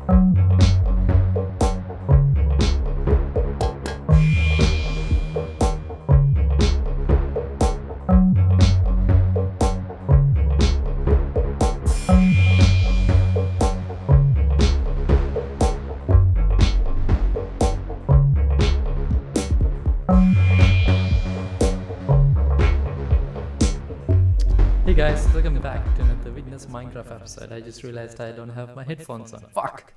Hey guys, welcome back to another Witness Minecraft episode. I just realized I don't have my headphones on. Fuck!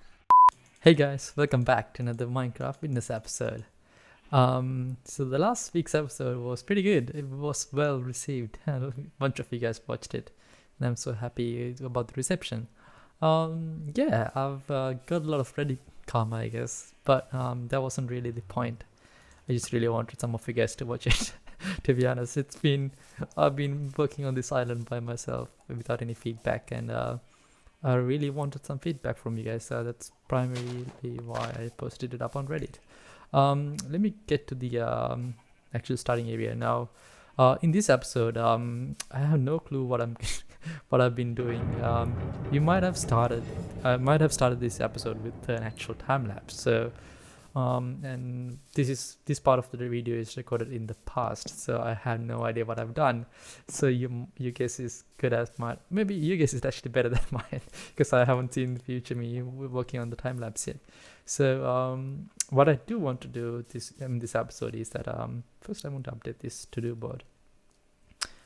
Hey guys, welcome back to another Minecraft Witness episode. So the last week's episode was pretty good. It was well received. A bunch of you guys watched it, and I'm so happy about the reception. Yeah, I've got a lot of Reddit karma, I guess, but that wasn't really the point. I just really wanted some of you guys to watch it. To be honest, I've been working on this island by myself without any feedback, and I really wanted some feedback from you guys. That's primarily why I posted it up on Reddit. Let me get to the actual starting area now. In this episode, I have no clue what what I've been doing. I might have started this episode with an actual time lapse. So. And this part of the video is recorded in the past, so I have no idea what I've done. So your guess is good as mine. Maybe your guess is actually better than mine, because I haven't seen the future me working on the time lapse yet. So what I do want to do in this episode is that first I want to update this to-do board.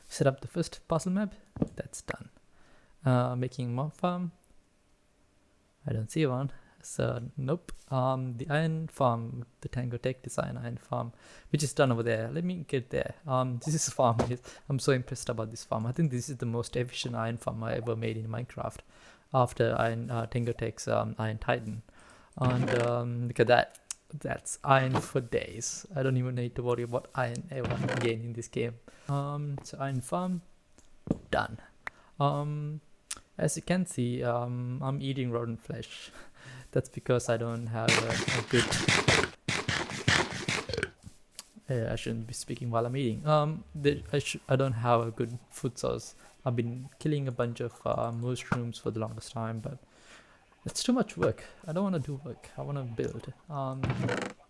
Set up the first puzzle map. That's done. Making mob farm. I don't see one. So nope. The iron farm, the Tango Tech design iron farm, which is done over there. Let me get there. This is a farm. I'm so impressed about this farm. I think this is the most efficient iron farm I ever made in Minecraft, after Tango Tech's Iron Titan. And look at that. That's iron for days. I don't even need to worry about iron ever again in this game. So iron farm done. As you can see, I'm eating rotten flesh. That's because I don't have a good... I shouldn't be speaking while I'm eating. I don't have a good food source. I've been killing a bunch of mushrooms for the longest time, but it's too much work. I don't want to do work. I want to build.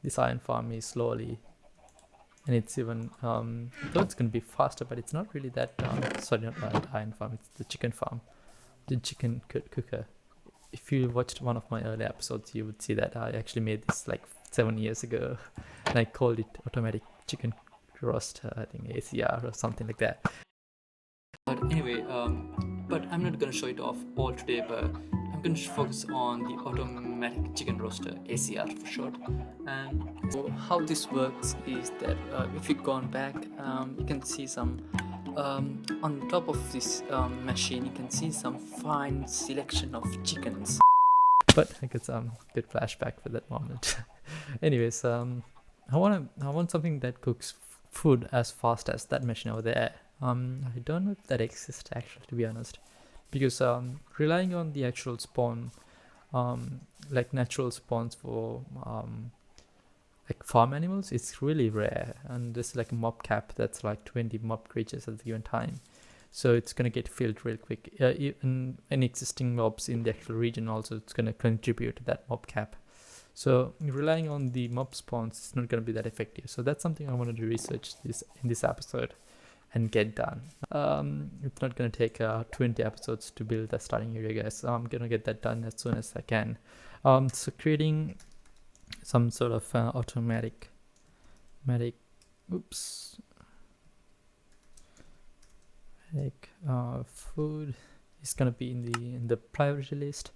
This iron farm is slowly, and it's even though it's gonna be faster, but it's not really that. Sorry, not iron farm. It's the chicken farm, the chicken cooker. If you watched one of my early episodes, you would see that I actually made this like 7 years ago, and I called it automatic chicken roaster, I think ACR or something like that. But anyway, but I'm not gonna show it off all today, but I'm gonna focus on the automatic chicken roaster, ACR for short. And so how this works is that if you go on back, you can see some on top of this machine, you can see some fine selection of chickens. But I get some good flashback for that moment. Anyways, I want something that cooks food as fast as that machine over there. I don't know if that exists actually, to be honest, because relying on the actual spawn, like natural spawns for like farm animals, it's really rare, and there's like a mob cap that's like 20 mob creatures at the given time, so it's gonna get filled real quick. Even any existing mobs in the actual region also, it's gonna contribute to that mob cap. So relying on the mob spawns is not gonna be that effective. So that's something I wanted to research in this episode and get done. It's not gonna take 20 episodes to build that starting area, guys. So I'm gonna get that done as soon as I can. So creating some sort of automatic food is gonna be in the priority list.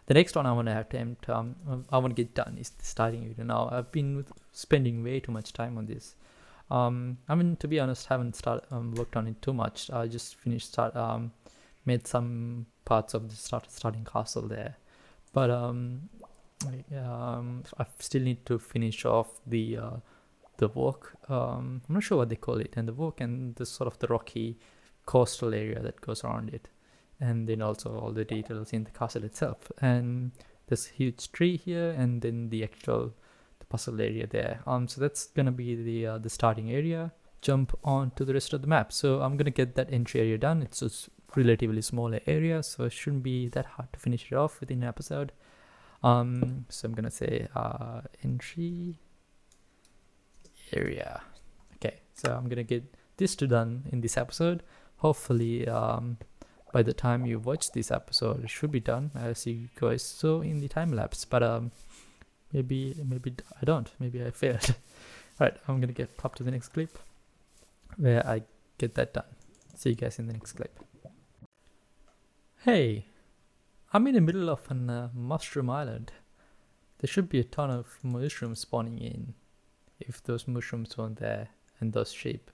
The next one I want to attempt, I want to get done, is the starting area. Now I've been spending way too much time on this. I mean, to be honest, haven't worked on it too much. I just made some parts of the starting castle there, but I still need to finish off the walk. I'm not sure what they call it, and the walk and the sort of the rocky coastal area that goes around it, and then also all the details in the castle itself. And there's a huge tree here, and then the puzzle area there. So that's gonna be the starting area. Jump on to the rest of the map. So I'm gonna get that entry area done. It's a relatively smaller area, so it shouldn't be that hard to finish it off within an episode. So I'm gonna say entry area. Okay, so I'm gonna get this done in this episode. Hopefully, by the time you watch this episode, it should be done as you guys saw in the time lapse. But maybe I don't. Maybe I failed. All right, I'm gonna get up to the next clip where I get that done. See you guys in the next clip. Hey, I'm in the middle of a mushroom island. There should be a ton of mushrooms spawning in if those mushrooms weren't there and those sheep.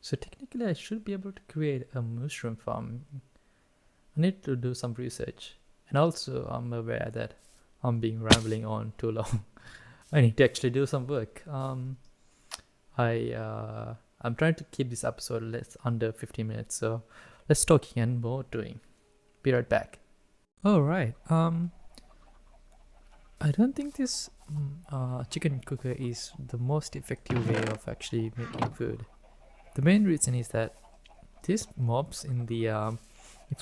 So technically I should be able to create a mushroom farm. I need to do some research. And also I'm aware that I'm being rambling on too long. I need to actually do some work. I'm trying to keep this episode less under 15 minutes, so less talking and more doing. Be right back. Alright, I don't think this chicken cooker is the most effective way of actually making food. The main reason is that these mobs in the if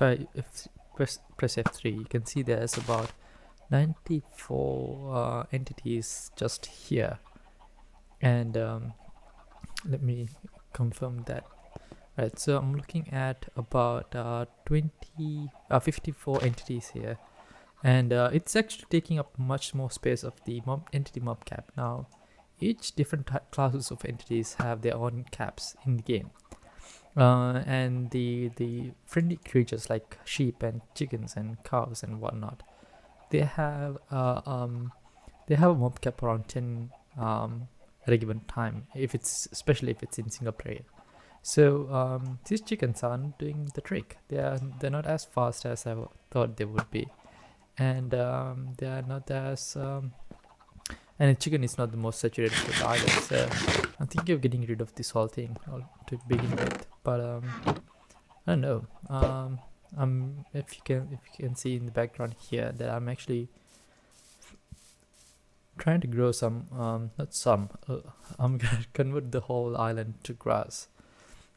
press F3, you can see there's about 94 entities just here, and let me confirm that. Right, so I'm looking at about 54 entities here, and it's actually taking up much more space of the entity mob cap. Now each different classes of entities have their own caps in the game, and the friendly creatures like sheep and chickens and cows and whatnot, they have a mob cap around 10 at a given time, especially if it's in single player. So these chickens aren't doing the trick. They're not as fast as I thought they would be, and they are not as and the chicken is not the most saturated food either. So I'm thinking of getting rid of this whole thing to begin with. But I don't know. If you can see in the background here that I'm actually trying to grow some I'm gonna convert the whole island to grass,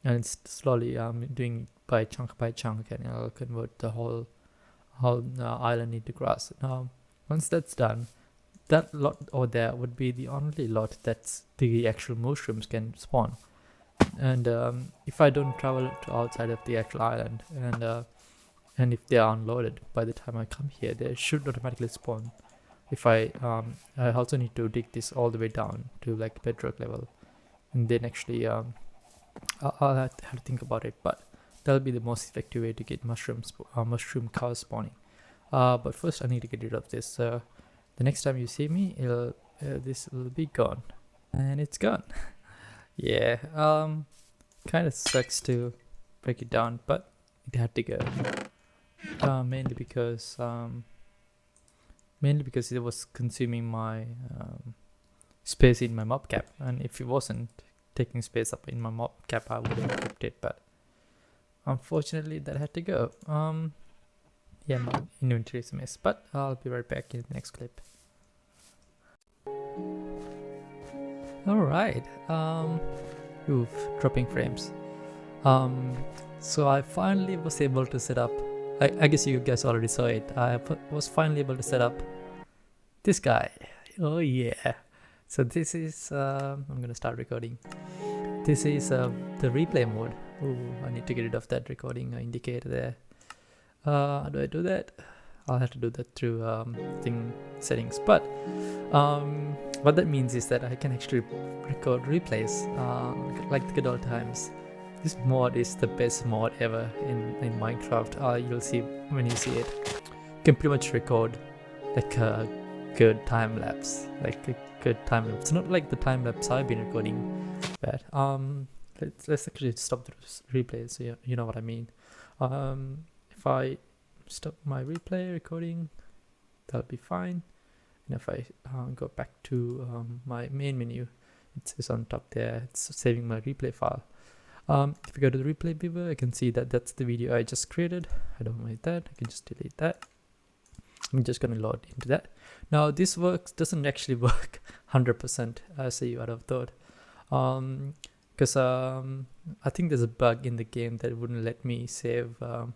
and it's slowly doing by chunk, and I'll convert the whole island into grass. Now once that's done, that lot over there would be the only lot that's the actual mushrooms can spawn. And if I don't travel to outside of the actual island, and if they are unloaded by the time I come here, they should automatically spawn. If I also need to dig this all the way down to like bedrock level, and then actually I'll have to think about it, but that'll be the most effective way to get mushroom cows spawning. But first I need to get rid of this. The next time you see me, this will be gone, and it's gone. Yeah, kind of sucks to break it down, but it had to go. Mainly because it was consuming my space in my mob cap, and if it wasn't taking space up in my mob cap, I would have kept it. But unfortunately, that had to go. Yeah, my inventory is a mess, but I'll be right back in the next clip. Alright, oof, dropping frames. So I finally was able to set up, I guess you guys already saw it, I was finally able to set up this guy. Oh yeah. So this is, I'm gonna start recording. This is the replay mode. Ooh, I need to get rid of that recording indicator there. How do I do that? I'll have to do that through settings. But what that means is that I can actually record replays like the good old times. This mod is the best mod ever in Minecraft. You'll see when you see it. You can pretty much record like a good time lapse, It's not like the time lapse I've been recording, but let's actually stop the replay so you know what I mean. If I stop my replay recording, that'll be fine. And if I go back to my main menu, it says on top there, it's saving my replay file. If you go to the replay viewer, I can see that that's the video I just created. I don't want that. I can just delete that. I'm just going to load into that. Now this doesn't actually work 100% as you would have thought. Because I think there's a bug in the game that wouldn't let me save. Where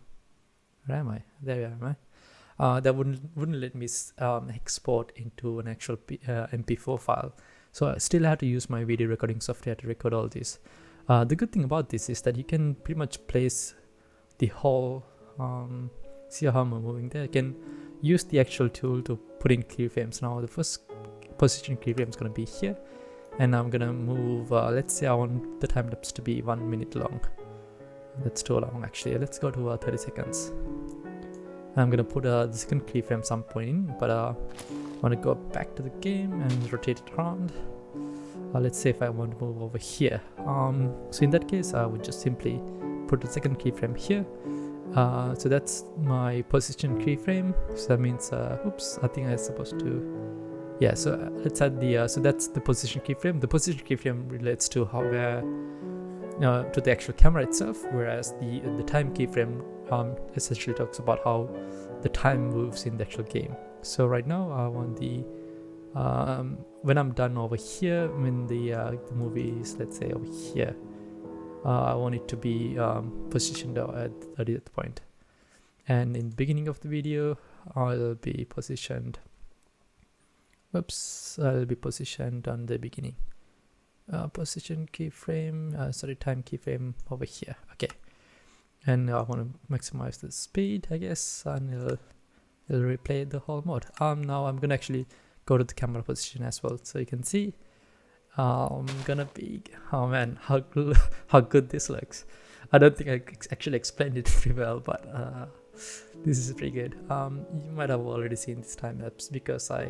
am I? There am that wouldn't let me export into an actual MP4 file. So I still had to use my video recording software to record all this. The good thing about this is that you can pretty much place the whole, see how I'm moving there. I can use the actual tool to put in keyframes. Now the first position keyframe is going to be here, and I'm going to move, let's say I want the time lapse to be 1 minute long. That's too long actually. Let's go to 30 seconds. I'm going to put the second keyframe some point in, but I want to go back to the game and rotate it around. Let's say if I want to move over here. So in that case, I would just simply put the second keyframe here. So that's my position keyframe. So that means, oops, I think I'm supposed to, yeah. So let's add the, so that's the position keyframe. The position keyframe relates to how to the actual camera itself, whereas the time keyframe essentially talks about how the time moves in the actual game. So right now I want the when I'm done over here, when the movie is, let's say, over here, I want it to be positioned at the 30th point, and in the beginning of the video I'll be positioned, I'll be positioned on the beginning. Position keyframe, sorry, time keyframe over here. Okay, and I want to maximize the speed, I guess, and it'll replay the whole mode. Now I'm gonna actually go to the camera position as well, so you can see I'm gonna be, oh man, how good this looks. I don't think I actually explained it very well, but this is pretty good. You might have already seen this time lapse because I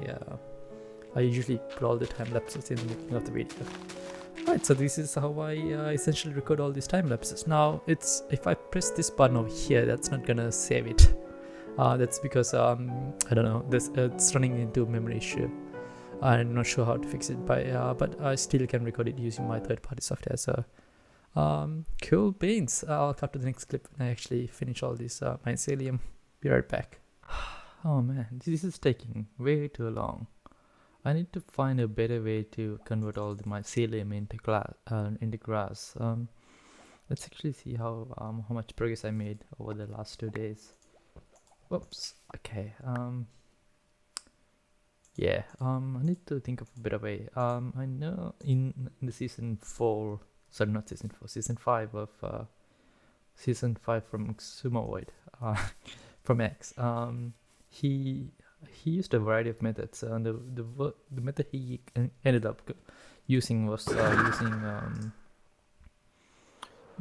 usually put all the time lapses in the beginning of the video. Right, so this is how I essentially record all these time lapses. Now if I press this button over here, that's not gonna save it. That's because I don't know, it's running into a memory issue. I'm not sure how to fix it, but I still can record it using my third-party software. So cool beans. I'll cut to the next clip when I actually finish all this mycelium. Be right back. Oh man, this is taking way too long. I need to find a better way to convert all the mycelium into grass. Let's actually see how much progress I made over the last 2 days. Whoops. Okay. Yeah. I need to think of a better way. I know in the season 4, sorry, not season 4, season 5 of season 5 from Sumovoid, from X. He used a variety of methods, and the method he ended up using was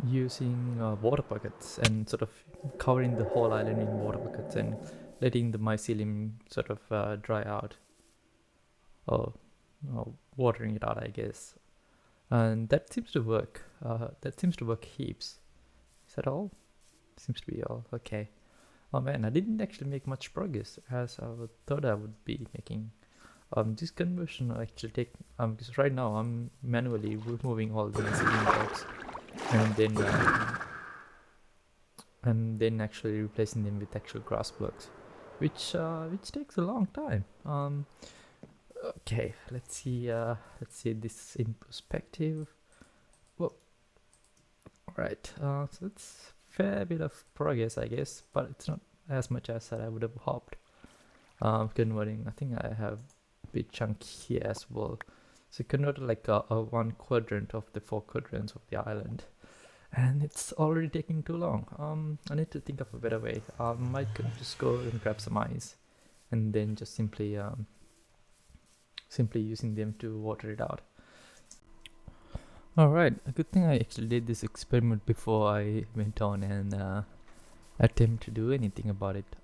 using water buckets and sort of covering the whole island in water buckets and letting the mycelium sort of dry out, or watering it out, I guess. And that seems to work. That seems to work heaps. Is that all? Seems to be all. Okay. Oh man, I didn't actually make much progress as I thought I would be making. This conversion will actually take, because right now I'm manually removing all the mycelium blocks and then actually replacing them with actual grass blocks, which takes a long time. Okay, let's see this in perspective. Whoa. Alright, so it's fair bit of progress, I guess, but it's not as much as I would have hoped. Converting, I think I have a bit chunk here as well. So converted like a 1 quadrant of the 4 quadrants of the island, and it's already taking too long. I need to think of a better way. I might just go and grab some ice, and then just simply using them to water it out. Alright, a good thing I actually did this experiment before I went on and attempt to do anything about it.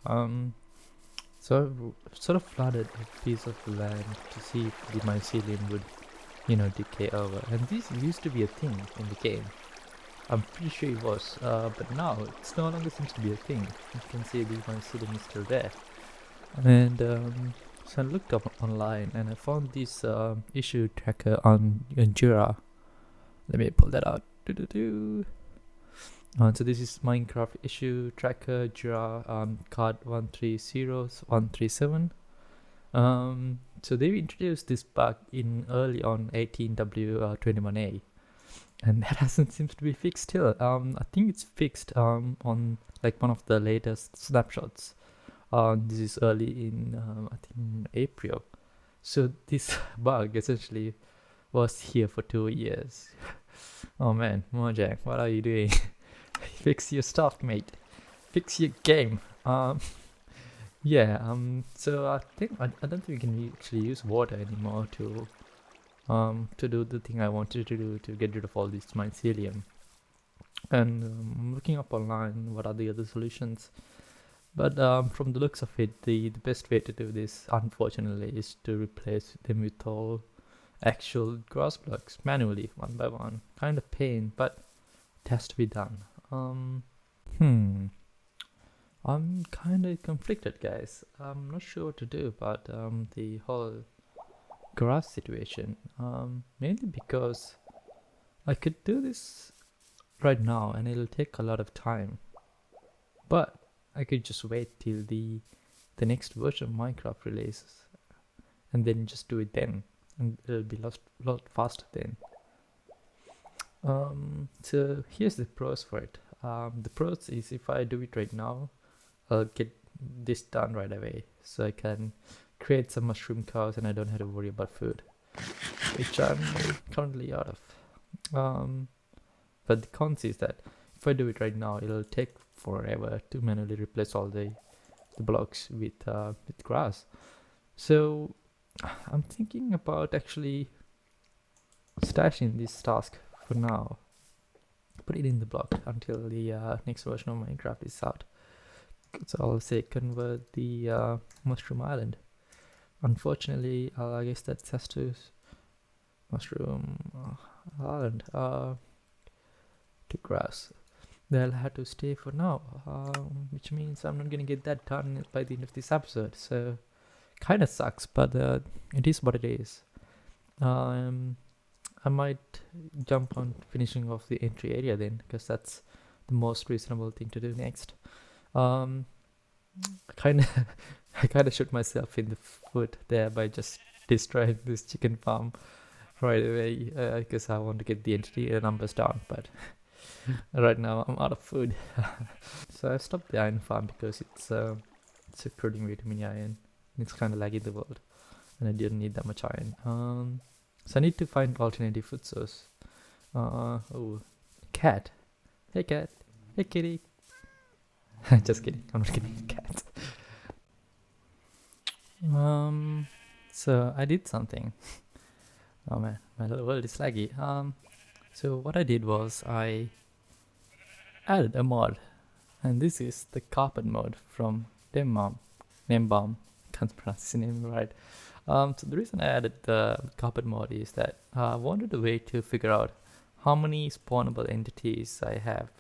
So I sort of flooded a piece of land to see if the mycelium would, decay over. And this used to be a thing in the game. I'm pretty sure it was, but now it no longer seems to be a thing. You can see the mycelium is still there. And so I looked up online and I found this issue tracker on Jira. Let me pull that out. So this is Minecraft issue tracker Jira card 130137. So they introduced this bug in early on 18W21A, and that seems to be fixed still. I think it's fixed on like one of the latest snapshots This is early in I think April. So this bug essentially was here for 2 years. Oh man, Mojang, what are you doing? Fix your stuff, mate. Fix your game. Yeah. So I think I don't think we can actually use water anymore to do the thing I wanted to do to get rid of all this mycelium. And I'm looking up online what are the other solutions. But from the looks of it, the best way to do this, unfortunately, is to replace them with all actual grass blocks manually, one by one. Kind of pain, but it has to be done. Hmm. I'm kind of conflicted, guys. I'm not sure what to do about the whole grass situation. Mainly because I could do this right now, and it'll take a lot of time. But I could just wait till the next version of Minecraft releases, and then just do it then, and it'll be lot faster then. So here's the pros for it. The pros is if I do it right now, I'll get this done right away, so I can create some mushroom cows and I don't have to worry about food, which I'm currently out of. But the cons is that if I do it right now, it'll take forever to manually replace all the blocks with grass. So I'm thinking about actually stashing this task for now. Put it in the block until the next version of Minecraft is out. So I'll say convert the mushroom island. Unfortunately, I guess that has to mushroom island to grass. They'll have to stay for now, which means I'm not gonna get that done by the end of this episode. So kind of sucks, but it is what it is. I might jump on finishing off the entry area then, because that's the most reasonable thing to do next. I kind of shot myself in the foot there by just destroying this chicken farm right away, because I want to get the entity numbers down, but right now I'm out of food. So I stopped the iron farm because it's recruiting way too many iron. It's kind of lagging the world, and I didn't need that much iron. So I need to find alternative food source. Oh, cat. Hey cat. Hey kitty. Just kidding. I'm not kidding. Cat. So I did something. Oh man, my little world is laggy. So what I did was I added a mod, and this is the carpet mod from Nembaum. Can't pronounce his name right. So the reason I added the carpet mod is that I wanted a way to figure out how many spawnable entities I have,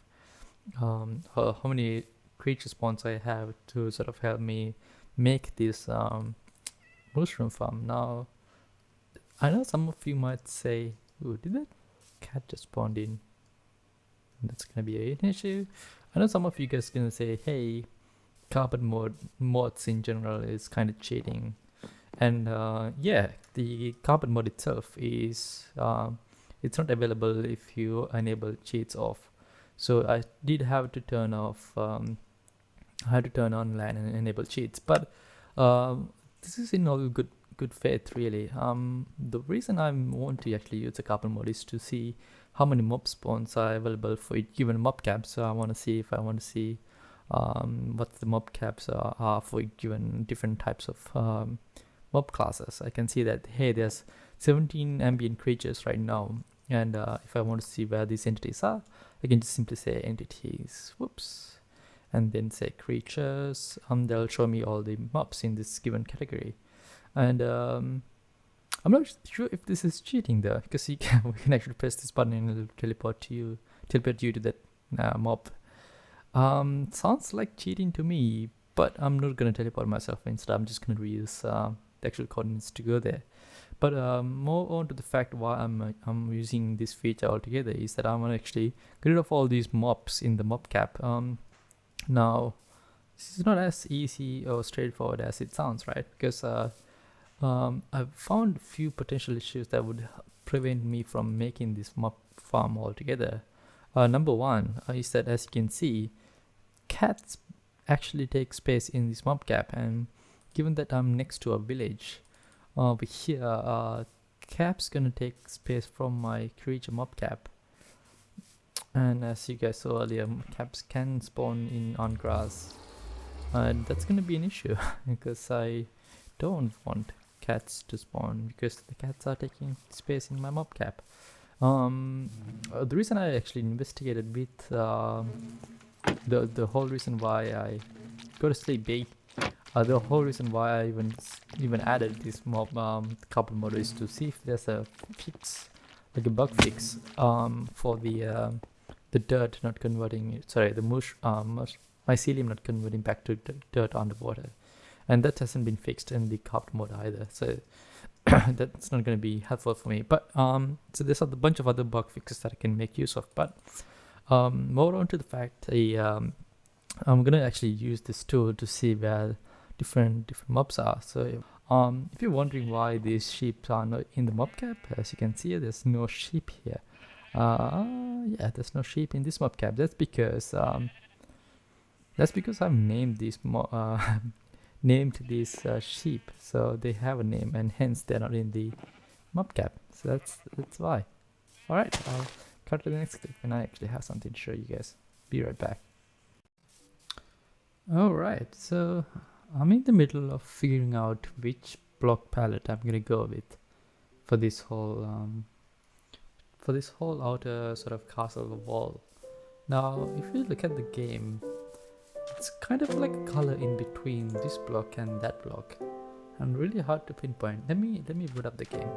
or how many creature spawns I have to sort of help me make this mushroom farm. Now, I know some of you might say, "Ooh, did that cat just spawned in? That's gonna be an issue." I know some of you guys gonna say, "Hey, carpet mods in general is kind of cheating." And yeah, the carpet mod itself is it's not available if you enable cheats off. So I did have to turn off. I had to turn on LAN and enable cheats, but this is in all good faith, really. The reason I want to actually use the carpet mod is to see how many mob spawns are available for each given mob cap. So I want to see if I want to see what the mob caps are for given different types of mob classes. I can see that, hey, there's 17 ambient creatures right now, and if I want to see where these entities are, I can just simply say entities, whoops, and then say creatures. They'll show me all the mobs in this given category. And I'm not sure if this is cheating though, because we can actually press this button and it'll teleport you to that mob. Sounds like cheating to me, but I'm not gonna teleport myself. Instead, I'm just gonna reuse the actual coordinates to go there. But more on to the fact why I'm using this feature altogether is that I want to actually get rid of all these mobs in the mob cap. Now, this is not as easy or straightforward as it sounds, right? Because I've found a few potential issues that would prevent me from making this mob farm altogether. Number one is that, as you can see, cats actually take space in this mob cap. And given that I'm next to a village over here, cap's gonna take space from my creature mob cap. And as you guys saw earlier, caps can spawn in on grass, and that's gonna be an issue because I don't want cats to spawn because the cats are taking space in my mob cap. The reason I actually investigated with the whole reason why I go to sleep B, the whole reason why I even added this mob couple mode is to see if there's a fix, like a bug fix, for the dirt not converting, sorry, the mycelium not converting back to dirt underwater, and that hasn't been fixed in the carped mode either, so that's not going to be helpful for me. But so there's a bunch of other bug fixes that I can make use of. But more on to the fact, I'm going to actually use this tool to see where different mobs are. So if you're wondering why these sheep are not in the mob cap, as you can see, there's no sheep here. Yeah, there's no sheep in this mob cap. That's because I've named these named these sheep, so they have a name, and hence they're not in the mob cap. So that's why. All right, I'll cut to the next clip, and I actually have something to show you guys. Be right back. All right, so I'm in the middle of figuring out which block palette I'm gonna go with for this whole outer sort of castle wall. Now, if you look at the game, it's kind of like a color in between this block and that block, and really hard to pinpoint. Let me boot up the game.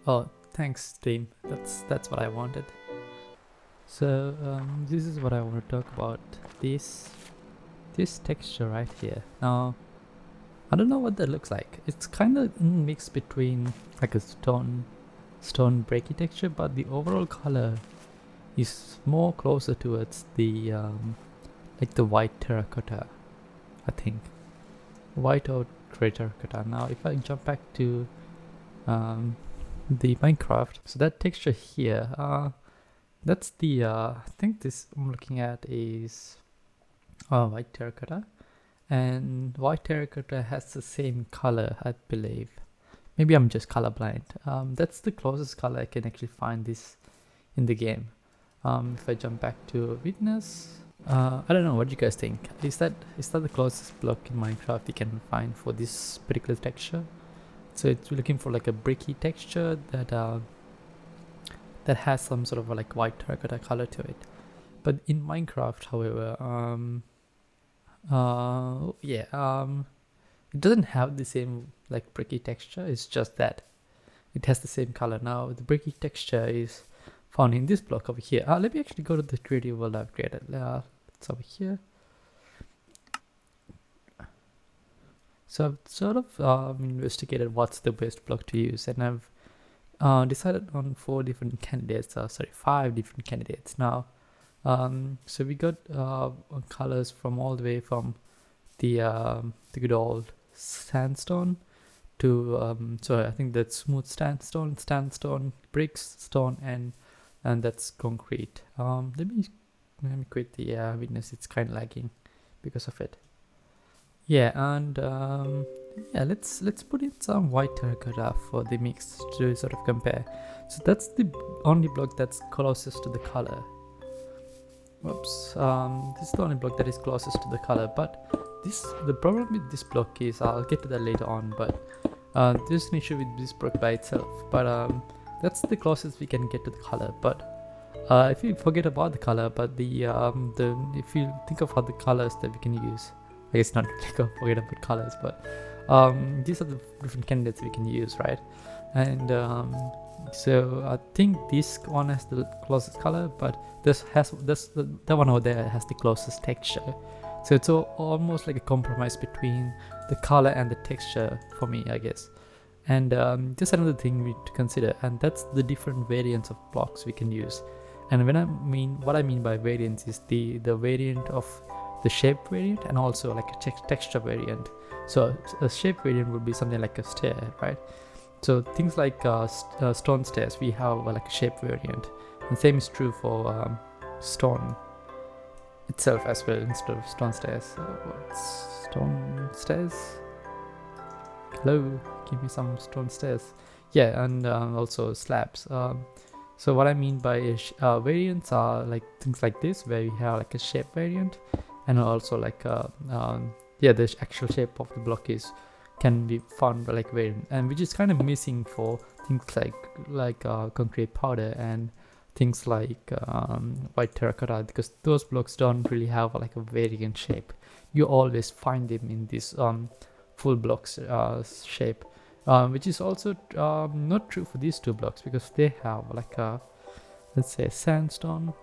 Oh, thanks team. That's what I wanted. So this is what I want to talk about. This texture right here. Now, I don't know what that looks like. It's kind of mixed between like a stone breaky texture, but the overall color is more closer towards the like the white terracotta, I think. White or grey terracotta. Now if I jump back to the Minecraft, so that texture here, that's the I think this I'm looking at is white terracotta, and white terracotta has the same color, I believe. Maybe I'm just colorblind. That's the closest color I can actually find this in the game. If I jump back to witness, I don't know what you guys think. Is that the closest block in Minecraft you can find for this particular texture? So it's looking for like a bricky texture that has some sort of like white terracotta color to it. But in Minecraft, however, it doesn't have the same like bricky texture. It's just that it has the same color. Now the bricky texture is found in this block over here. Let me actually go to the creative world I've created. It's over here. So I've sort of investigated what's the best block to use, and I've decided on 5 different candidates now. So we got colors from all the way from the good old sandstone to so I think that's smooth sandstone, bricks, stone, and that's concrete. Let me quit the witness. It's kind of lagging because of it. Yeah, and yeah, let's put in some white terracotta for the mix to sort of compare. So that's the only block that's closest to the color. Whoops, this is the only block that is closest to the color, but the problem with this block is, I'll get to that later on, but there's an issue with this block by itself, but that's the closest we can get to the color. But if you forget about the color, but if you think of other colors that we can use, I guess not forget about colors, but these are the different candidates we can use, right? And so I think this one has the closest color, but that one over there has the closest texture. So it's almost like a compromise between the color and the texture for me, I guess. And just another thing we need to consider, and that's the different variants of blocks we can use. And what I mean by variants is the variant of the shape variant, and also like a texture variant. So a shape variant would be something like a stair, right? So things like stone stairs, we have like a shape variant, and same is true for stone. itself as well instead of stone stairs. So what's stone stairs? Hello, give me some stone stairs. Yeah, and also slabs. So what I mean by variants are like things like this, where we have like a shape variant, and also like yeah, the actual shape of the block can be found by like variant, and which is kind of missing for things like concrete powder and things like white terracotta, because those blocks don't really have like a variant shape. You always find them in this full blocks shape, which is also not true for these two blocks, because they have like a, let's say, sandstone.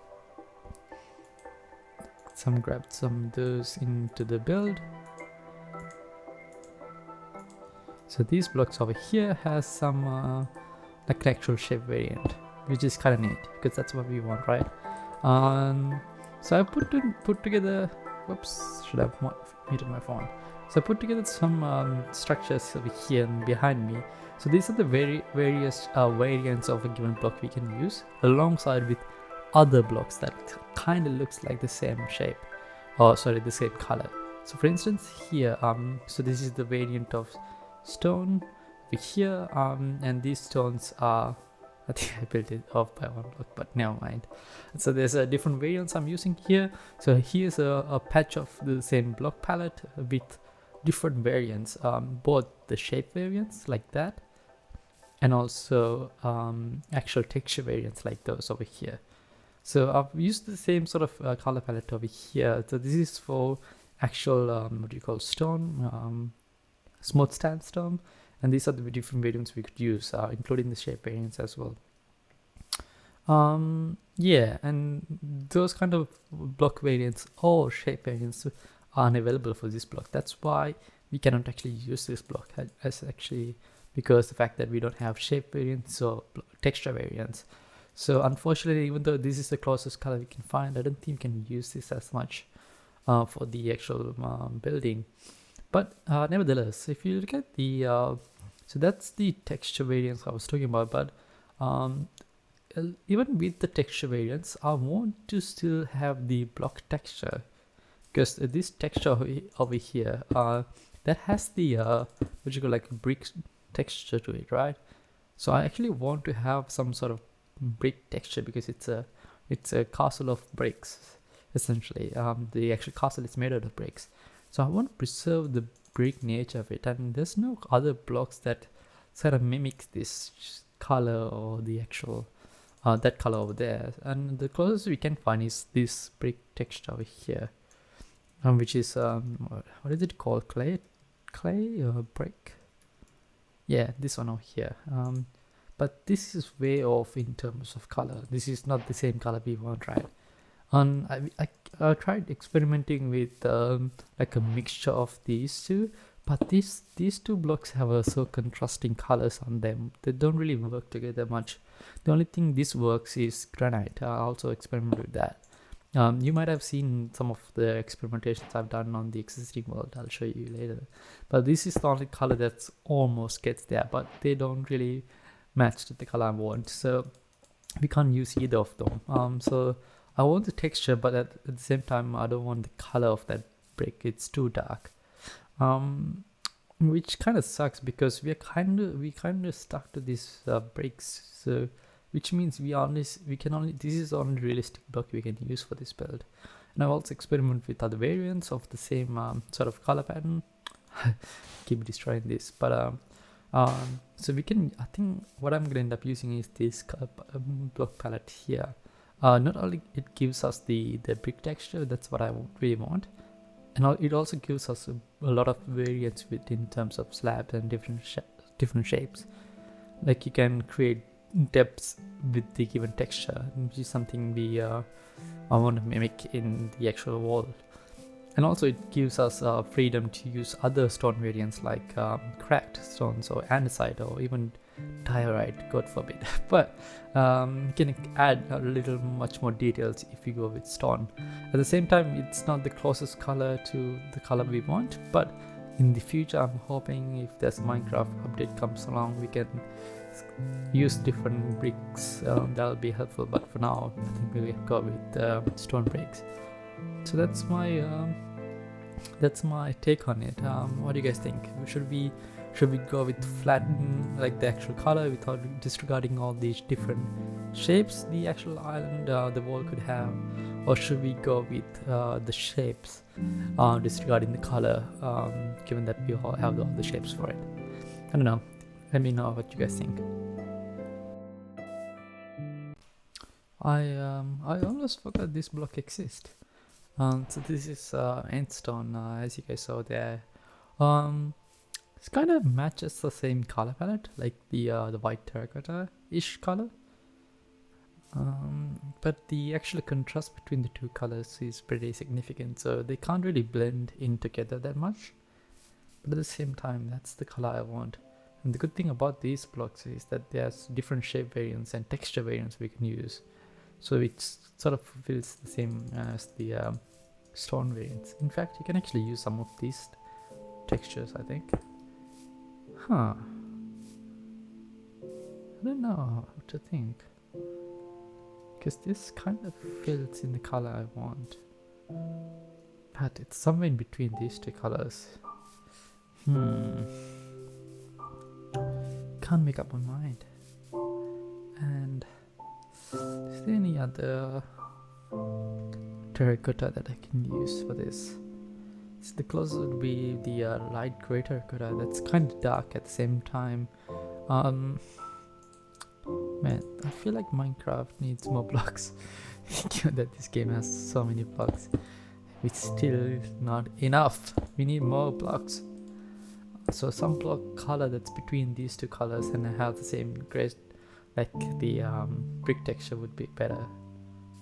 Grab some of those into the build. So these blocks over here has some like an actual shape variant, which is kind of neat, because that's what we want, right? So I put together, whoops, should have muted my phone. So I put together some structures over here and behind me. So these are the various variants of a given block we can use alongside with other blocks that kind of looks like the same shape, or sorry, the same color. So for instance here, so this is the variant of stone over here, and these stones are, I think I built it off by one block, but never mind. So there's a different variants I'm using here. So here's a patch of the same block palette with different variants, both the shape variants like that, and also actual texture variants like those over here. So I've used the same sort of color palette over here. So this is for actual what do you call stone, smooth sandstone, and these are the different variants we could use, including the shape variants as well. Yeah, and those kind of block variants or shape variants are unavailable for this block. That's why we cannot actually use this block as actually, because the fact that we don't have shape variants or texture variants. So unfortunately, even though this is the closest color we can find, I don't think we can use this as much for the actual building. But nevertheless, if you look at the so that's the texture variants I was talking about. But even with the texture variants, I want to still have the block texture, because this texture over here that has the what you call like brick texture to it, right? So I actually want to have some sort of brick texture, because it's a castle of bricks essentially. The actual castle is made out of bricks, so I want to preserve the brick nature of it, and there's no other blocks that sort of mimics this color or the actual that color over there. And the closest we can find is this brick texture over here, which is what is it called, clay or brick? Yeah, this one over here. But this is way off in terms of color. This is not the same color we want, right? And I tried experimenting with like a mixture of these two, but these two blocks have so contrasting colors on them. They don't really work together much. The only thing this works is granite. I also experimented with that. You might have seen some of the experimentations I've done on the existing world. I'll show you later. But this is the only color that's almost gets there, but they don't really match to the color I want. So we can't use either of them. So I want the texture, but at the same time, I don't want the color of that brick. It's too dark, which kind of sucks, because we kind of stuck to these bricks. So which means this is the only realistic block we can use for this build. And I've also experimented with other variants of the same sort of color pattern. Keep destroying this, but so we can, I think what I'm gonna end up using is this block palette here. Not only it gives us the brick texture, that's what I really want, and it also gives us a lot of variance in terms of slabs and different shapes. Like you can create depths with the given texture, which is something I want to mimic in the actual wall. And also it gives us freedom to use other stone variants like cracked stones or andesite or even diorite, God forbid. But you can add a little much more details if you go with stone. At the same time, it's not the closest color to the color we want, but in the future I'm hoping if there's a Minecraft update comes along, we can use different bricks. That'll be helpful, but for now I think we'll go with stone bricks. So that's my take on it. What do you guys think? Should we go with flatten like the actual color without disregarding all these different shapes the actual island, the world could have, or should we go with the shapes, disregarding the color, given that we all have all the shapes for it? I don't know. Let me know what you guys think. I almost forgot this block exists. So this is Endstone, as you guys saw there. It kind of matches the same color palette, like the white terracotta-ish color. But the actual contrast between the two colors is pretty significant, so they can't really blend in together that much. But at the same time, that's the color I want. And the good thing about these blocks is that there's different shape variants and texture variants we can use. So it sort of fulfills the same as the stone variants. In fact, you can actually use some of these textures, I think. I don't know what to think. Because this kind of fills in the color I want. But it's somewhere in between these two colors. Can't make up my mind. And is there any other terracotta that I can use for this? So the closest would be the light grey terracotta that's kind of dark at the same time. Man, I feel like Minecraft needs more blocks. Given that this game has so many blocks, it's still not enough. We need more blocks. So some block color that's between these two colors and have the same gray, like the brick texture would be better.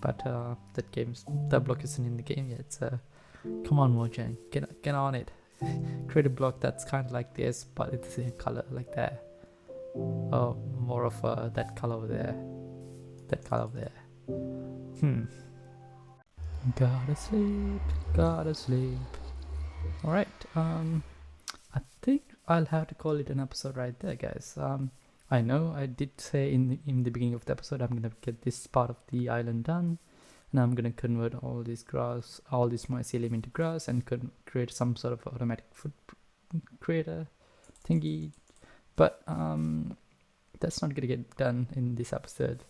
But that block isn't in the game yet. So come on, Mojang, get on it. Create a block that's kind of like this, but it's the same color, like that. Oh, more of that color over there. That color over there. Gotta sleep. Alright, I think I'll have to call it an episode right there, guys. I know I did say in the beginning of the episode I'm gonna get this part of the island done, and I'm gonna convert all this mycelium into grass and create some sort of automatic food creator thingy. But that's not gonna get done in this episode.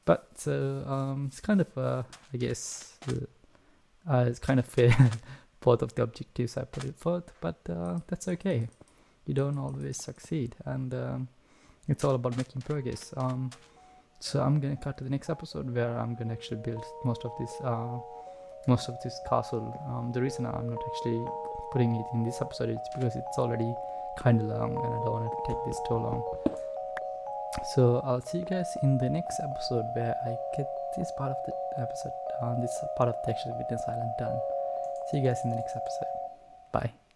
But so it's kind of I guess it's kind of fair. Both of the objectives I put it forth, but that's okay. You don't always succeed, and it's all about making progress. So I'm gonna cut to the next episode where I'm gonna actually build most of this castle. The reason I'm not actually putting it in this episode is because it's already kind of long, and I don't want to take this too long. So I'll see you guys in the next episode where I get this part of the episode, this part of the Texture Witness Island done. See you guys in the next episode. Bye.